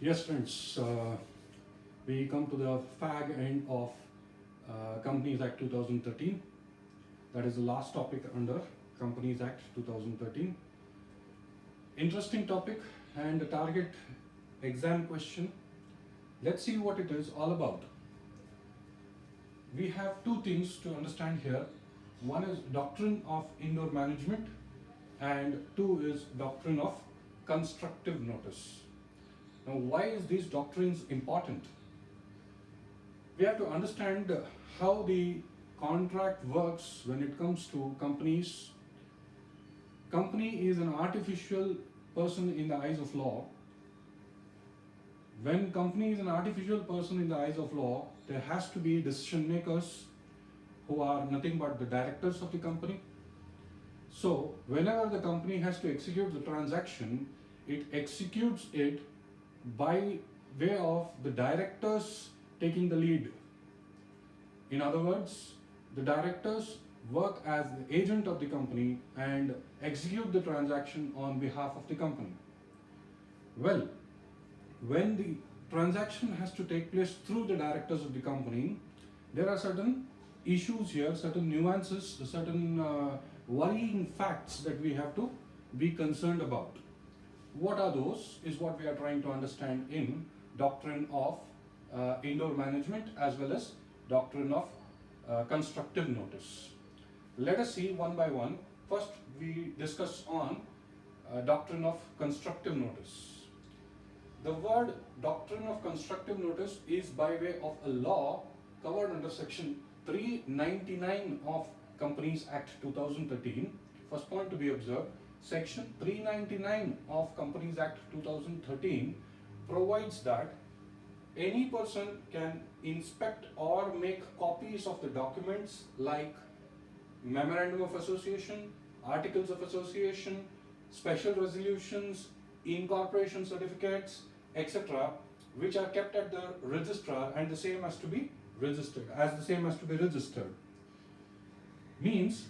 Yes, friends, we come to the fag end of Companies Act 2013. That is the last topic under Companies Act 2013. Interesting topic and a target exam question. Let's see what it is all about. We have two things to understand here. One is doctrine of indoor management, and two is doctrine of constructive notice. Now, why is these doctrines important? We have to understand how the contract works when it comes to companies. Company is an artificial person in the eyes of law. When company is an artificial person in the eyes of law, there has to be decision makers who are nothing but the directors of the company. So whenever the company has to execute the transaction, it executes it by way of the directors taking the lead. In other words, the directors work as the agent of the company and execute the transaction on behalf of the company. Well, when the transaction has to take place through the directors of the company, there are certain issues here, certain nuances, certain worrying facts that we have to be concerned about. What are those is what we are trying to understand in doctrine of indoor management as well as doctrine of constructive notice. Let us see one by one. First, we discuss on doctrine of constructive notice. The word doctrine of constructive notice is by way of a law covered under section 399 of Companies Act 2013. First point to be observed, section 399 of Companies Act 2013 provides that any person can inspect or make copies of the documents like memorandum of association, articles of association, special resolutions, incorporation certificates, etc., which are kept at the registrar, and the same has to be registered. Means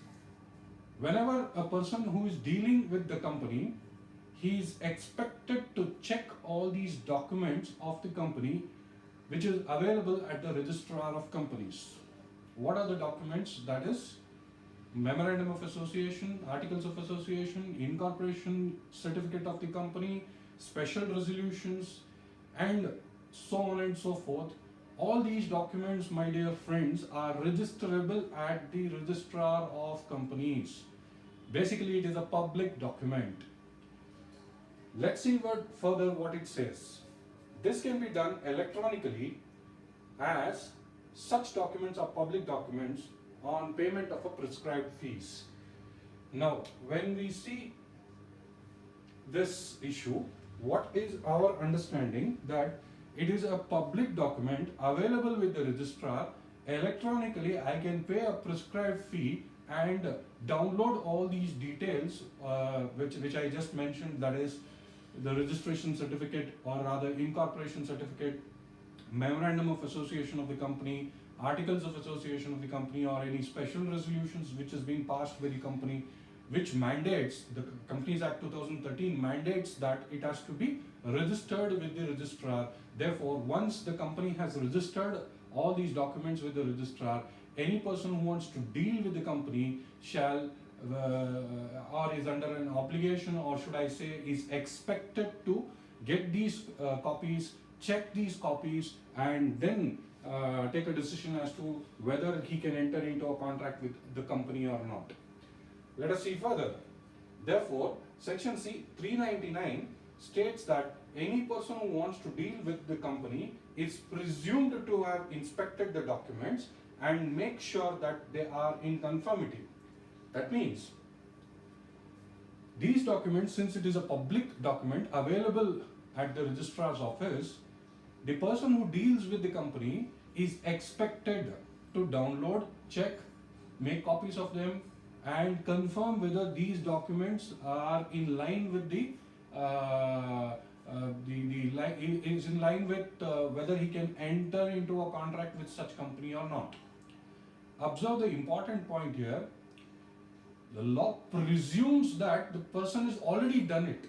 whenever a person who is dealing with the company, he is expected to check all these documents of the company which is available at the registrar of companies. What are the documents? That is memorandum of association, articles of association, incorporation certificate of the company, special resolutions, and so on and so forth. All these documents, my dear friends, are registerable at the registrar of companies. Basically, it is a public document. Let's see further what it says. This can be done electronically, as such documents are public documents on payment of a prescribed fees. Now, when we see this issue, what is our understanding? That it is a public document available with the registrar. Electronically, I can pay a prescribed fee and download all these details which I just mentioned, that is the registration certificate, or rather incorporation certificate, memorandum of association of the company, articles of association of the company, or any special resolutions which is being passed by the company, which mandates, the Companies Act 2013 mandates that it has to be registered with the registrar. Therefore, once the company has registered all these documents with the registrar, any person who wants to deal with the company shall or is under an obligation, or should I say is expected to get these copies, check these copies, and then take a decision as to whether he can enter into a contract with the company or not. Let us see further. Therefore, section C 399 states that any person who wants to deal with the company is presumed to have inspected the documents and make sure that they are in conformity. That means these documents, since it is a public document available at the registrar's office, the person who deals with the company is expected to download, check, make copies of them, and confirm whether these documents are in line with is in line with whether he can enter into a contract with such company or not. Observe the important point here. The law presumes that the person has already done it.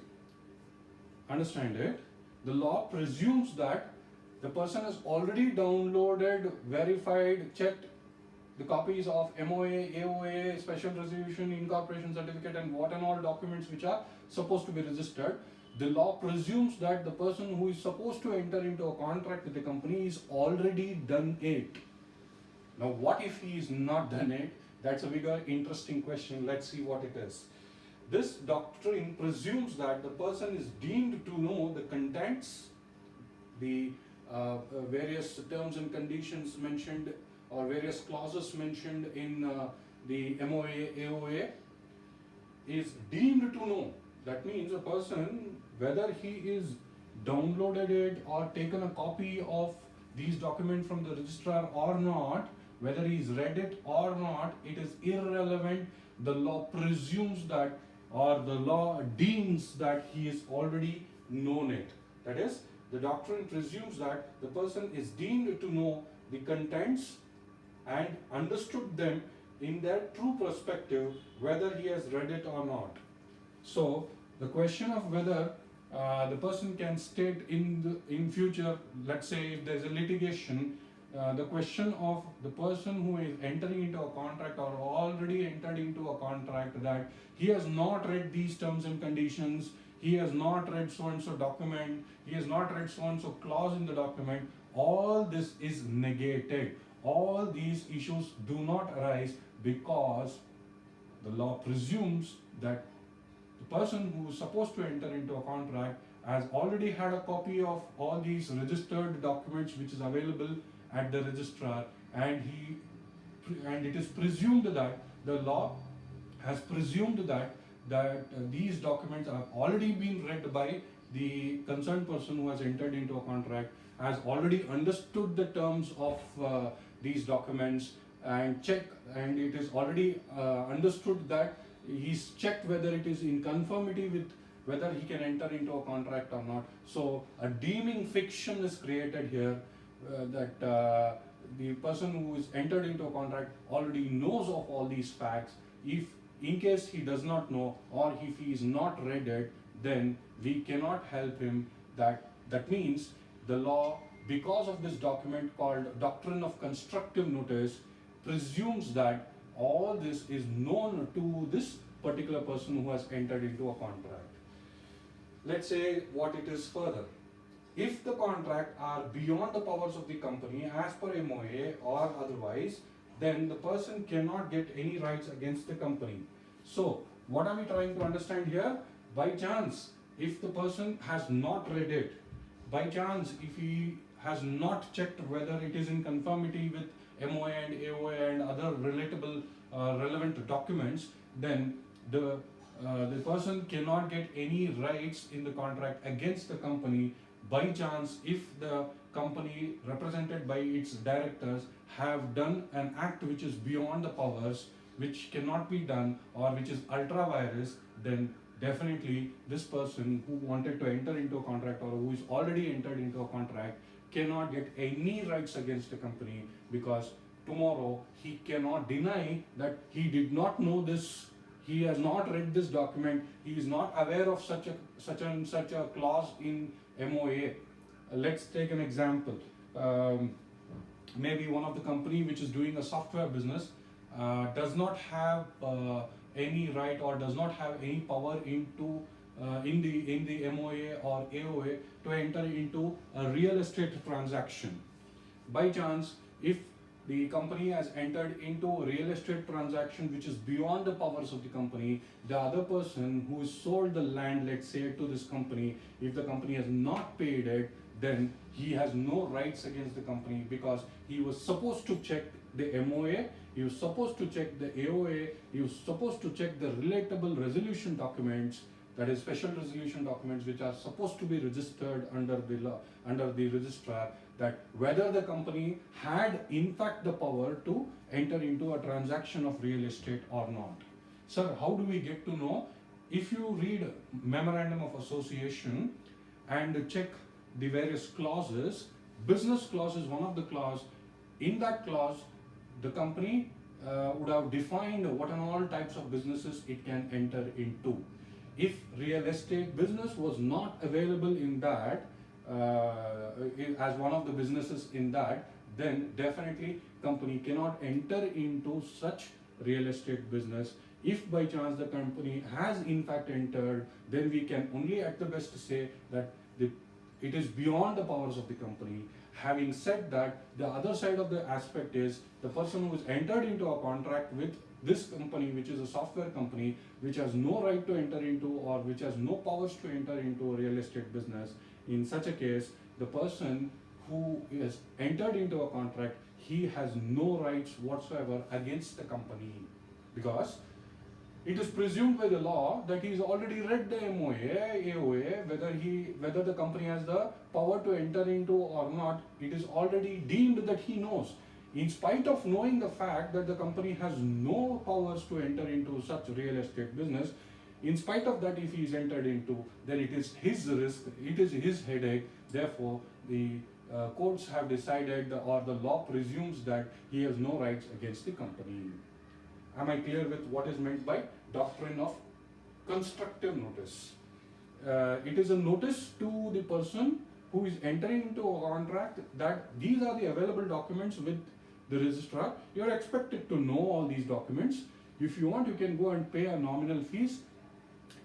Understand it? the law presumes that the person has already downloaded, verified, checked the copies of MOA, AOA, special resolution, incorporation certificate, and what and all documents which are supposed to be registered. The law presumes that the person who is supposed to enter into a contract with the company is already done it. Now, what if he is not done it? That's a bigger interesting question. Let's see what it is. This doctrine presumes that the person is deemed to know the contents, the various terms and conditions mentioned, or various clauses mentioned in the MOA, AOA, is deemed to know. That means a person, whether he is downloaded it or taken a copy of these documents from the registrar or not, whether he's read it or not, it is irrelevant. The law presumes that, or the law deems that he is already known it. That is, the doctrine presumes that the person is deemed to know the contents and understood them in their true perspective, whether he has read it or not. So the question of whether the person can state in future, let's say if there's a litigation, the question of the person who is entering into a contract or already entered into a contract, that he has not read these terms and conditions, he has not read so and so document, he has not read so and so clause in the document, all this is negated. All these issues do not arise because the law presumes that the person who is supposed to enter into a contract has already had a copy of all these registered documents which is available at the registrar, and it is presumed that the law has presumed that these documents have already been read by the concerned person who has entered into a contract, has already understood the terms of these documents and it is already understood that he's checked whether it is in conformity with whether he can enter into a contract or not. So a deeming fiction is created here, that the person who is entered into a contract already knows of all these facts. If in case he does not know, or if he is not read it, then we cannot help him. That means the law, because of this document called Doctrine of Constructive Notice, presumes that all this is known to this particular person who has entered into a contract. Let's say what it is further. If the contract are beyond the powers of the company as per MOA or otherwise, then the person cannot get any rights against the company. So what are we trying to understand here? By chance, if the person has not read it, by chance if he has not checked whether it is in conformity with MOA and AOA and other relatable relevant documents, then the person cannot get any rights in the contract against the company. By chance, if the company represented by its directors have done an act which is beyond the powers, which cannot be done, or which is ultra vires, then definitely this person who wanted to enter into a contract or who is already entered into a contract cannot get any rights against the company, because tomorrow he cannot deny that he did not know this, he has not read this document, he is not aware of such a clause in MOA. Let's take an example. Maybe one of the company which is doing a software business does not have any right or does not have any power into in the MOA or AOA to enter into a real estate transaction. By chance, if the company has entered into a real estate transaction which is beyond the powers of the company, the other person who has sold the land, let's say, to this company, if the company has not paid it, then he has no rights against the company, because he was supposed to check the MOA, he was supposed to check the AOA, he was supposed to check the relatable resolution documents, that is special resolution documents which are supposed to be registered under the law, under the registrar, that whether the company had in fact the power to enter into a transaction of real estate or not. Sir, how do we get to know? If you read Memorandum of Association and check the various clauses, business clause is one of the clause. In that clause, the company would have defined what and all types of businesses it can enter into. If real estate business was not available in that, as one of the businesses in that, then definitely company cannot enter into such real estate business. If by chance the company has in fact entered, then we can only at the best say that it is beyond the powers of the company. Having said that, the other side of the aspect is the person who has entered into a contract with this company, which is a software company, which has no right to enter into or which has no powers to enter into a real estate business. In such a case, the person who has entered into a contract, he has no rights whatsoever against the company, because it is presumed by the law that he's already read the MOA, AOA, whether the company has the power to enter into or not. It is already deemed that he knows. In spite of knowing the fact that the company has no powers to enter into such real estate business, in spite of that, if he is entered into, then it is his risk, it is his headache. Therefore, the courts have decided, or the law presumes that he has no rights against the company. Am I clear with what is meant by doctrine of constructive notice? It is a notice to the person who is entering into a contract that these are the available documents with the registrar. You are expected to know all these documents. If you want, you can go and pay a nominal fees,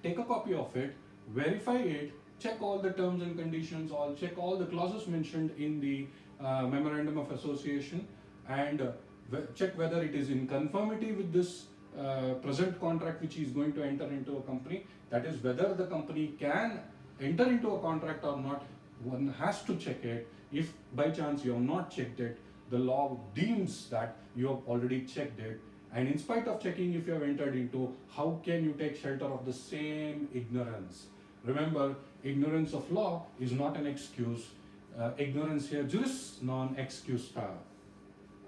take a copy of it, verify it, check all the terms and conditions, check all the clauses mentioned in the memorandum of association, and check whether it is in conformity with this present contract which he is going to enter into a company. That is, whether the company can enter into a contract or not, one has to check it. If by chance you have not checked it, the law deems that you have already checked it, and in spite of checking, if you have entered into, how can you take shelter of the same ignorance? Remember, ignorance of law is not an excuse. Ignorance here juris non excusa.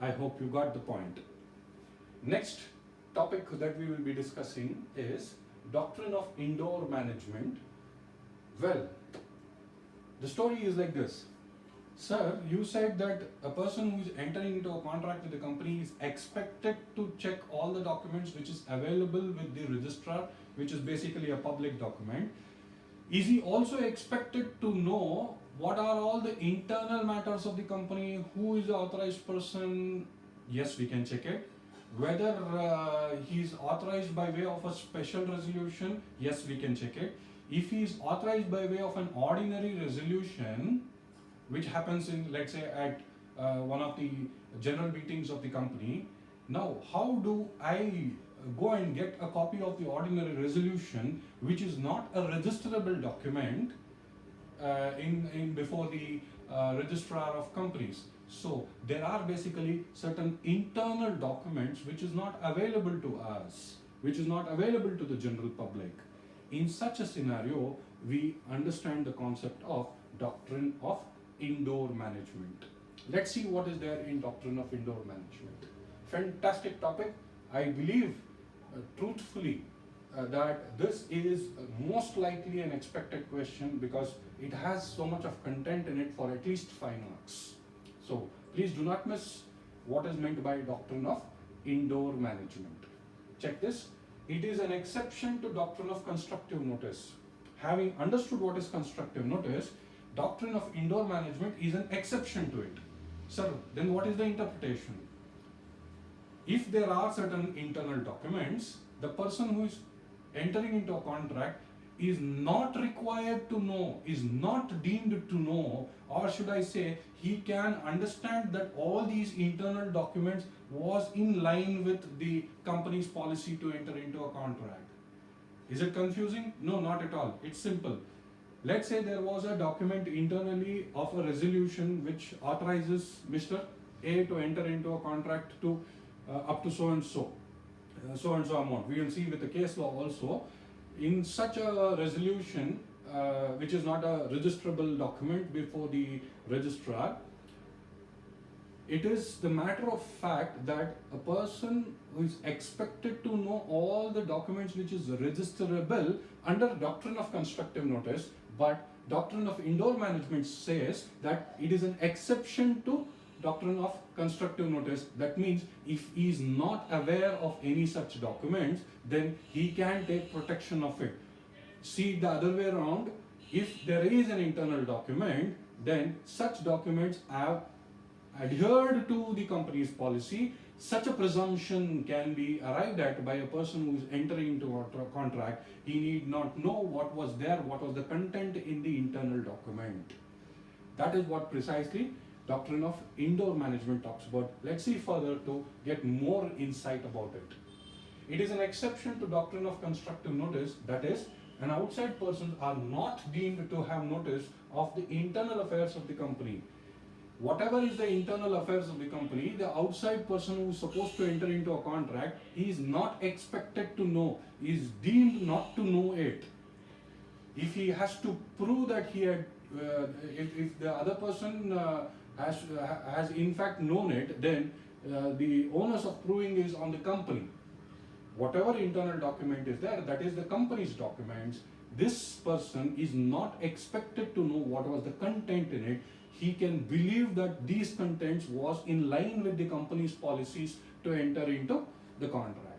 I hope you got the point. Next topic that we will be discussing is doctrine of indoor management. Well, the story is like this. Sir, you said that a person who is entering into a contract with the company is expected to check all the documents which is available with the registrar, which is basically a public document. Is he also expected to know what are all the internal matters of the company? Who is the authorized person? Yes, we can check it. Whether he is authorized by way of a special resolution? Yes, we can check it. If he is authorized by way of an ordinary resolution, which happens in, let's say, at one of the general meetings of the company, now how do I go and get a copy of the ordinary resolution, which is not a registerable document in before the registrar of companies? So there are basically certain internal documents which is not available to us, which is not available to the general public. In such a scenario, we understand the concept of doctrine of indoor management. Let's see what is there in doctrine of indoor management. Fantastic topic. I believe truthfully that this is most likely an expected question, because it has so much of content in it for at least 5 marks. So please do not miss what is meant by doctrine of indoor management. Check this. It is an exception to doctrine of constructive notice. Having understood what is constructive notice, doctrine of indoor management is an exception to it. Sir, then what is the interpretation? If there are certain internal documents, the person who is entering into a contract is not required to know, is not deemed to know, or should I say, he can understand that all these internal documents was in line with the company's policy to enter into a contract. Is it confusing? No, not at all. It's simple. Let's say there was a document internally of a resolution which authorizes Mr. A to enter into a contract to up to so and so amount. We will see with the case law also. In such a resolution, which is not a registrable document before the registrar, it is the matter of fact that a person who is expected to know all the documents which is registerable under doctrine of constructive notice, but doctrine of indoor management says that it is an exception to doctrine of constructive notice. That means if he is not aware of any such documents, then he can take protection of it. See the other way around. If there is an internal document, then such documents have adhered to the company's policy. Such a presumption can be arrived at by a person who is entering into a contract. He need not know what was there, what was the content in the internal document. That is what precisely doctrine of indoor management talks about. Let's see further to get more insight about it. It is an exception to doctrine of constructive notice, that is, an outside persons are not deemed to have notice of the internal affairs of the company. Whatever is the internal affairs of the company, the outside person who is supposed to enter into a contract, he is not expected to know, he is deemed not to know it. If he has to prove that he had, if the other person has in fact known it, then the onus of proving is on the company. Whatever internal document is there, that is the company's documents. This person is not expected to know what was the content in it. He can believe that these contents was in line with the company's policies to enter into the contract.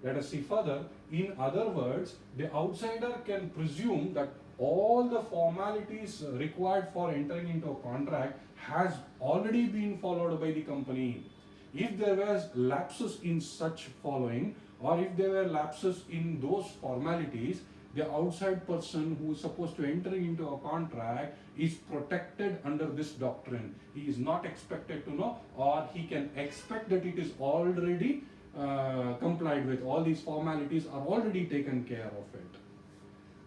Let us see further. In other words, the outsider can presume that all the formalities required for entering into a contract has already been followed by the company. If there was lapses in such following, or if there were lapses in those formalities, the outside person who is supposed to enter into a contract is protected under this doctrine. He is not expected to know, or he can expect that it is already complied with. All these formalities are already taken care of it.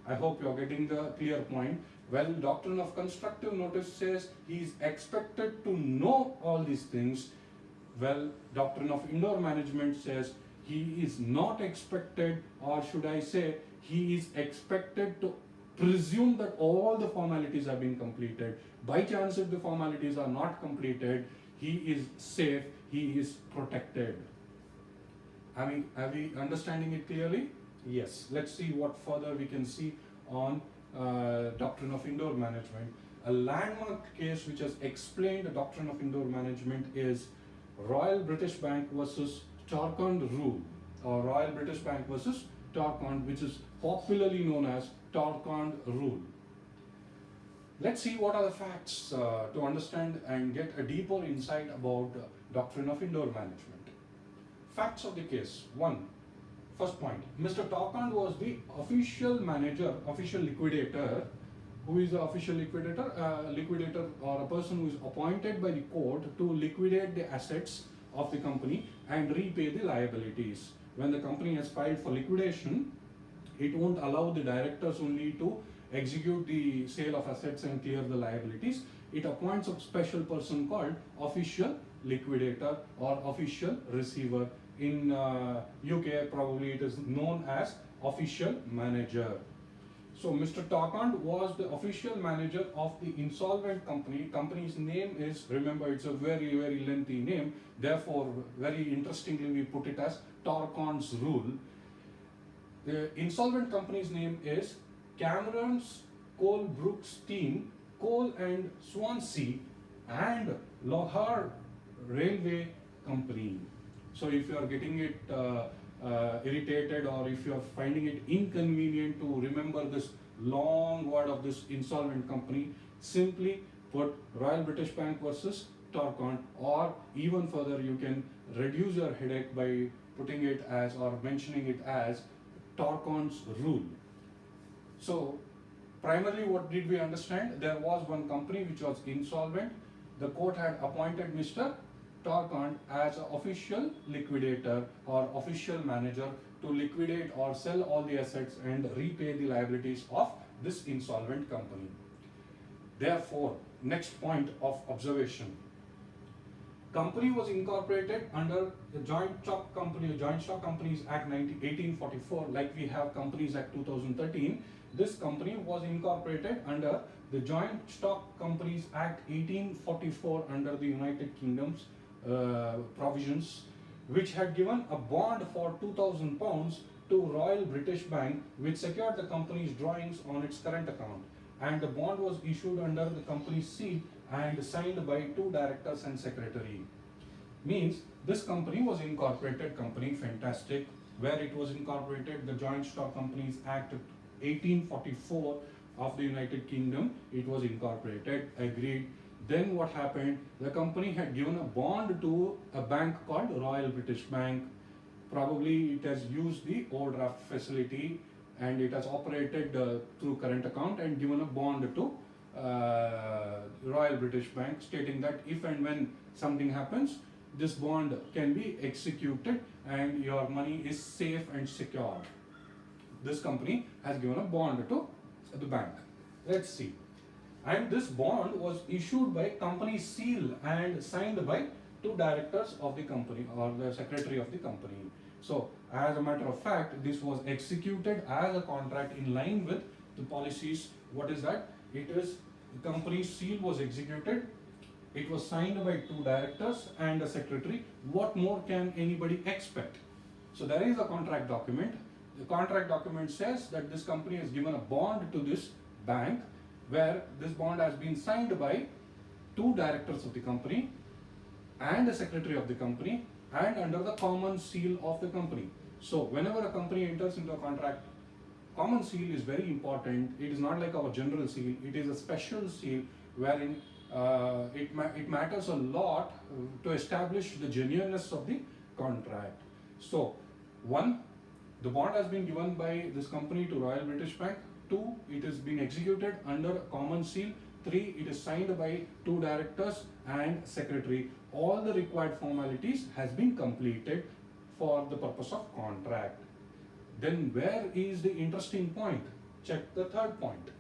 I hope you are getting the clear point. Well, doctrine of constructive notice says he is expected to know all these things. Well, doctrine of indoor management says he is not expected, or should I say, he is expected to presume that all the formalities have been completed. By chance, if the formalities are not completed, he is safe, he is protected. Are we understanding it clearly? Yes. Let's see what further we can see on doctrine of indoor management. A landmark case which has explained the doctrine of indoor management is Royal British Bank versus Torkond Rule, or Royal British Bank versus Torkond, which is popularly known as Torkond Rule. Let's see what are the facts to understand and get a deeper insight about doctrine of indoor management. Facts of the case. First point, Mr. Torkond was the official manager, official liquidator. Who is the official liquidator? Liquidator, or a person who is appointed by the court to liquidate the assets of the company and repay the liabilities. When the company has filed for liquidation, it won't allow the directors only to execute the sale of assets and clear the liabilities. It appoints a special person called official liquidator or official receiver. In UK, probably it is known as official manager. So Mr. Torkond was the official manager of the insolvent company. Company's name is, remember, it's a very, very lengthy name. Therefore, very interestingly, we put it as Torkond's Rule. The insolvent company's name is Cameron's Coalbrooks Steam, Coal and Swansea, and Lohar Railway Company. So if you are getting it irritated, or if you are finding it inconvenient to remember this long word of this insolvent company, simply put Royal British Bank versus Torkond, or even further you can reduce your headache by putting it as, or mentioning it as, Torkond's Rule. So primarily what did we understand? There was one company which was insolvent. The court had appointed Mr. Torkond as an official liquidator or official manager to liquidate or sell all the assets and repay the liabilities of this insolvent company. Therefore, next point of observation. Company was incorporated under the Joint Stock Companies Act 1844, like we have Companies Act 2013. This company was incorporated under the Joint Stock Companies Act 1844 under the United Kingdom's provisions, which had given a bond for £2,000 to Royal British Bank, which secured the company's drawings on its current account. And the bond was issued under the company's seal and signed by 2 directors and secretary. Means this company was incorporated company, fantastic. Where it was incorporated, the Joint Stock Companies Act 1844 of the United Kingdom, it was incorporated, agreed. Then what happened? The company had given a bond to a bank called Royal British Bank. Probably it has used the overdraft facility and it has operated through current account and given a bond to Royal British Bank, stating that if and when something happens, this bond can be executed and your money is safe and secure. This company has given a bond to the bank. Let's see. And this bond was issued by company seal and signed by two directors of the company or the secretary of the company. So, as a matter of fact, this was executed as a contract in line with the policies. What is that? It is the company seal was executed. It was signed by two directors and a secretary. What more can anybody expect? So, there is a contract document. The contract document says that this company has given a bond to this bank, where this bond has been signed by two directors of the company and the secretary of the company and under the common seal of the company. So whenever a company enters into a contract, common seal is very important. It is not like our general seal, it is a special seal wherein it matters a lot to establish the genuineness of the contract. So, one, the bond has been given by this company to Royal British Bank. Two, it has been executed under common seal. Three, it is signed by two directors and secretary. All the required formalities has been completed for the purpose of contract. Then where is the interesting point? Check the third point.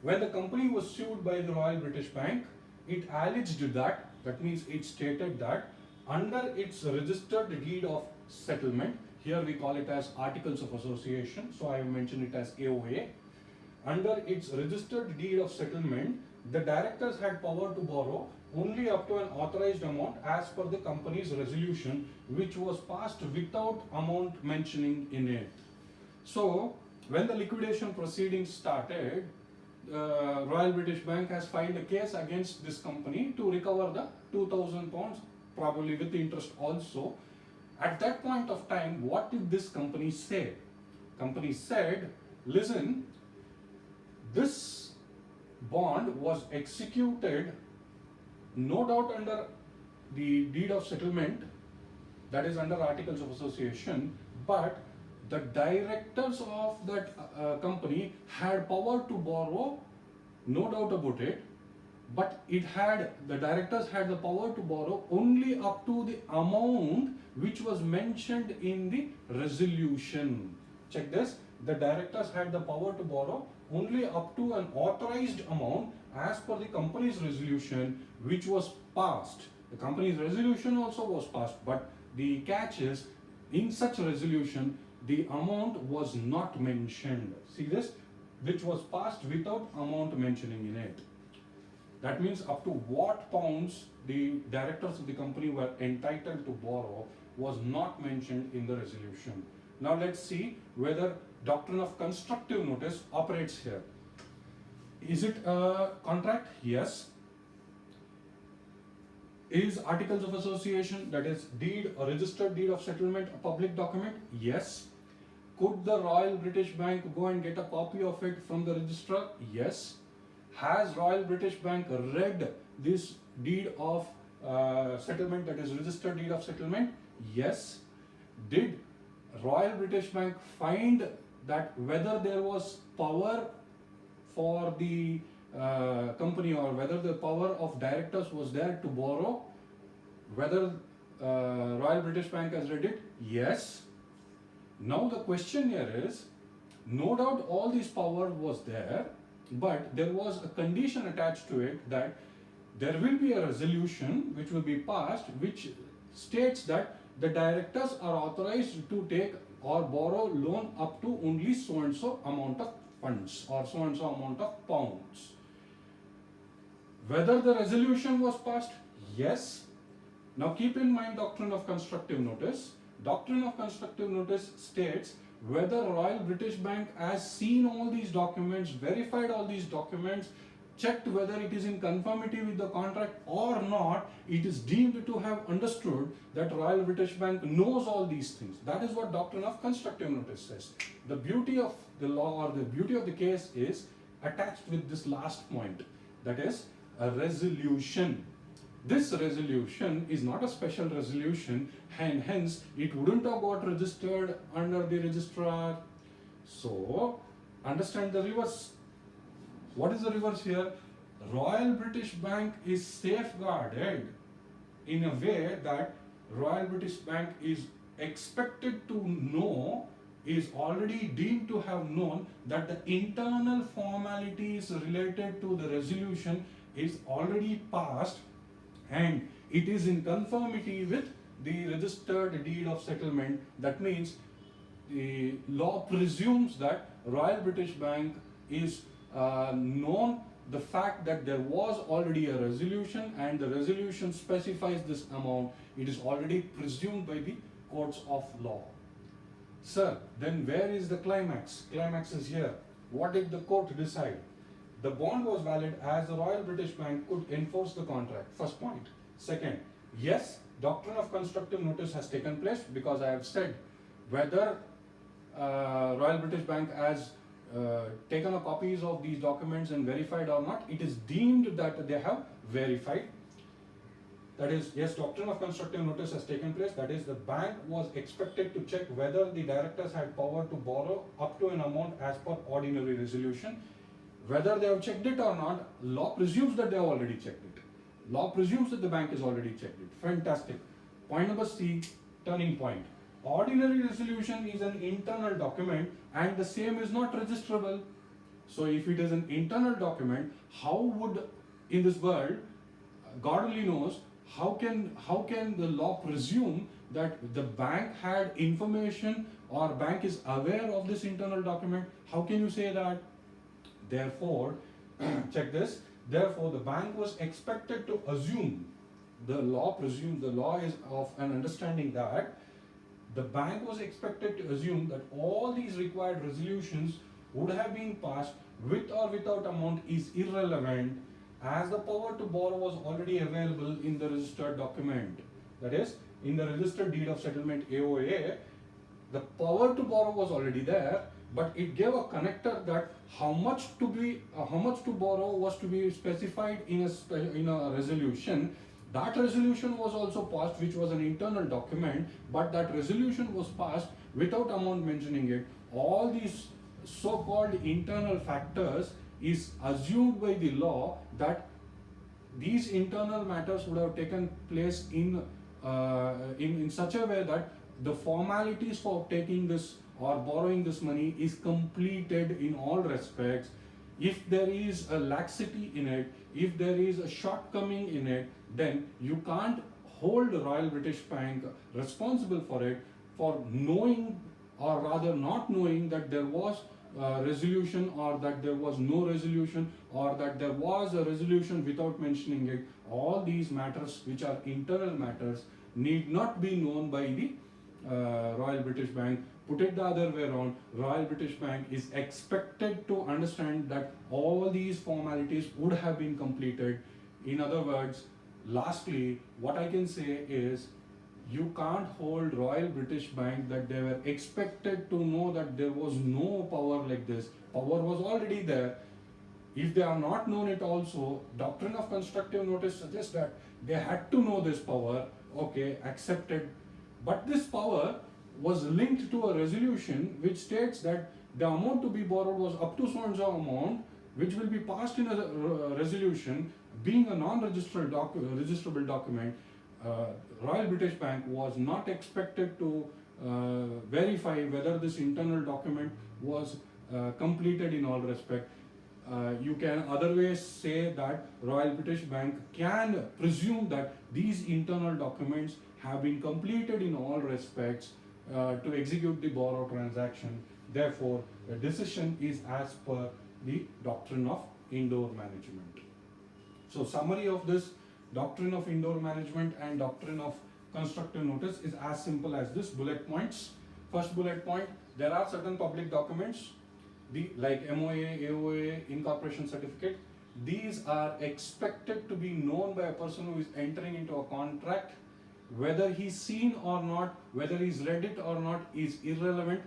When the company was sued by the Royal British Bank, it alleged that means it stated that under its registered deed of settlement, here we call it as Articles of Association, so I have mentioned it as AOA. Under its registered deed of settlement, the directors had power to borrow only up to an authorized amount as per the company's resolution, which was passed without amount mentioning in it. So, when the liquidation proceedings started, Royal British Bank has filed a case against this company to recover the £2,000, probably with interest also. At that point of time, what did this company say? Company said, listen, this bond was executed no doubt under the deed of settlement, that is under Articles of Association, but the directors of that company had power to borrow, no doubt about it, but the directors had the power to borrow only up to the amount which was mentioned in the resolution. Check this, the directors had the power to borrow only up to an authorized amount as per the company's resolution, which was passed. The company's resolution also was passed, but the catch is, in such resolution, the amount was not mentioned. See this, which was passed without amount mentioning in it. That means up to what pounds the directors of the company were entitled to borrow was not mentioned in the resolution. Now let's see whether doctrine of constructive notice operates here. Is it a contract? Yes. Is Articles of Association, that is deed or registered deed of settlement, a public document? Yes. Could the Royal British Bank go and get a copy of it from the registrar? Yes. Has Royal British Bank read this deed of settlement, that is registered deed of settlement? Yes. Did Royal British Bank find that whether there was power for the company or whether the power of directors was there to borrow? Whether Royal British Bank has read it? Yes. Now the question here is, no doubt all this power was there, but there was a condition attached to it that there will be a resolution which will be passed which states that the directors are authorized to take or borrow loan up to only so and so amount of funds or so and so amount of pounds. Whether the resolution was passed? Yes. Now keep in mind doctrine of constructive notice. Doctrine of constructive notice states whether Royal British Bank has seen all these documents, verified all these documents, checked whether it is in conformity with the contract or not, it is deemed to have understood that Royal British Bank knows all these things. That is what doctrine of constructive notice says. The beauty of the law or the beauty of the case is attached with this last point, that is a resolution. This resolution is not a special resolution, and hence it wouldn't have got registered under the registrar. So understand the reverse. What is the reverse here? Royal British Bank is safeguarded in a way that Royal British Bank is expected to know, is already deemed to have known that the internal formalities related to the resolution is already passed and it is in conformity with the registered deed of settlement. That means the law presumes that Royal British Bank is known the fact that there was already a resolution and the resolution specifies this amount. It is already presumed by the courts of law. Sir, then where is the climax? Climax is here. What did the court decide? The bond was valid as the Royal British Bank could enforce the contract. First point. Second, yes, doctrine of constructive notice has taken place because I have said whether Royal British Bank has taken a copies of these documents and verified or not, it is deemed that they have verified. That is, yes, doctrine of constructive notice has taken place. That is, the bank was expected to check whether the directors had power to borrow up to an amount as per ordinary resolution. Whether they have checked it or not, law presumes that they have already checked it. Law presumes that the bank has already checked it. Fantastic. Point number C, turning point. Ordinary resolution is an internal document and the same is not registrable. So if it is an internal document, how would, in this world, God only knows, how can the law presume that the bank had information or bank is aware of this internal document? How can you say that? Therefore, check this, therefore the bank was expected to assume, the law is of an understanding that the bank was expected to assume that all these required resolutions would have been passed with or without amount is irrelevant as the power to borrow was already available in the registered document. That is, in the registered deed of settlement AOA, the power to borrow was already there, but it gave a connector that how much to borrow was to be specified in a resolution. That resolution was also passed, which was an internal document, but that resolution was passed without amount mentioning it. All these so-called internal factors is assumed by the law that these internal matters would have taken place in such a way that the formalities for taking this or borrowing this money is completed in all respects. If there is a laxity in it, if there is a shortcoming in it, then you can't hold the Royal British Bank responsible for it, for knowing or rather not knowing that there was a resolution or that there was no resolution or that there was a resolution without mentioning it. All these matters, which are internal matters, need not be known by the Royal British Bank. Put it the other way around, Royal British Bank is expected to understand that all these formalities would have been completed. In other words, lastly, what I can say is, you can't hold Royal British Bank that they were expected to know that there was no power like this. Power was already there. If they are not known it also, doctrine of constructive notice suggests that they had to know this power. Okay, accepted. But this power was linked to a resolution which states that the amount to be borrowed was up to so and so amount, which will be passed in a resolution. Being a non-registrable document, Royal British Bank was not expected to verify whether this internal document was completed in all respect. You can otherwise say that Royal British Bank can presume that these internal documents have been completed in all respects to execute the borrow transaction. Therefore, the decision is as per the doctrine of indoor management. So, summary of this doctrine of indoor management and doctrine of constructive notice is as simple as this. Bullet points. First bullet point, there are certain public documents like MOA, AOA, incorporation certificate, these are expected to be known by a person who is entering into a contract. Whether he's seen or not, whether he's read it or not is irrelevant.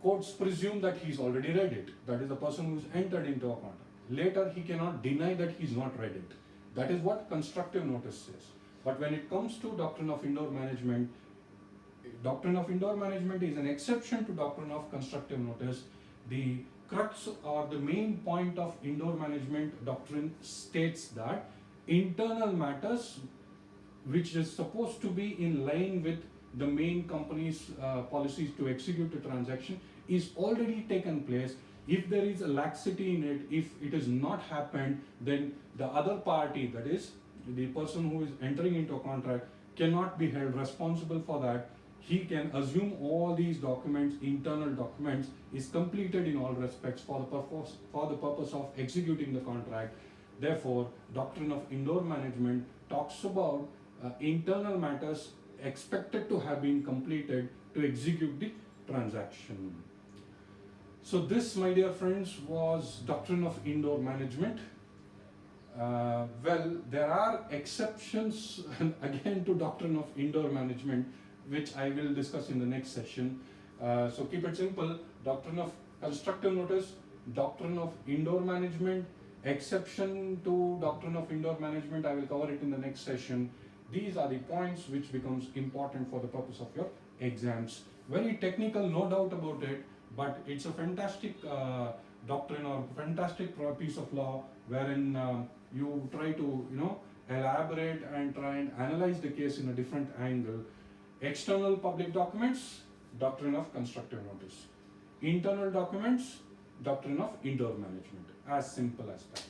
Courts presume that he's already read it. That is the person who's entered into a contract. Later, he cannot deny that he's not read it. That is what constructive notice says. But when it comes to doctrine of indoor management is an exception to doctrine of constructive notice. The crux or the main point of indoor management doctrine states that internal matters which is supposed to be in line with the main company's policies to execute a transaction is already taken place. If there is a laxity in it, if it has not happened, then the other party, that is the person who is entering into a contract, cannot be held responsible for that. He can assume all these documents, internal documents, is completed in all respects for the purpose of executing the contract. Therefore, doctrine of indoor management talks about internal matters expected to have been completed to execute the transaction. So this, my dear friends, was doctrine of indoor management. Well, there are exceptions again to doctrine of indoor management, which I will discuss in the next session. So keep it simple: doctrine of constructive notice, doctrine of indoor management, exception to doctrine of indoor management. I will cover it in the next session. These are the points which becomes important for the purpose of your exams. Very technical, no doubt about it, but it's a fantastic doctrine or fantastic piece of law wherein you try to elaborate and try and analyze the case in a different angle. External public documents, doctrine of constructive notice. Internal documents, doctrine of indoor management. As simple as that.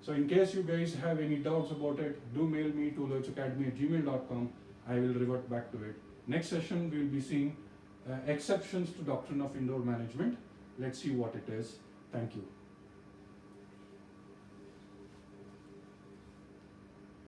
So in case you guys have any doubts about it, do mail me to loitsacademy@gmail.com. I will revert back to it. Next session we will be seeing exceptions to doctrine of indoor management. Let's see what it is. Thank you.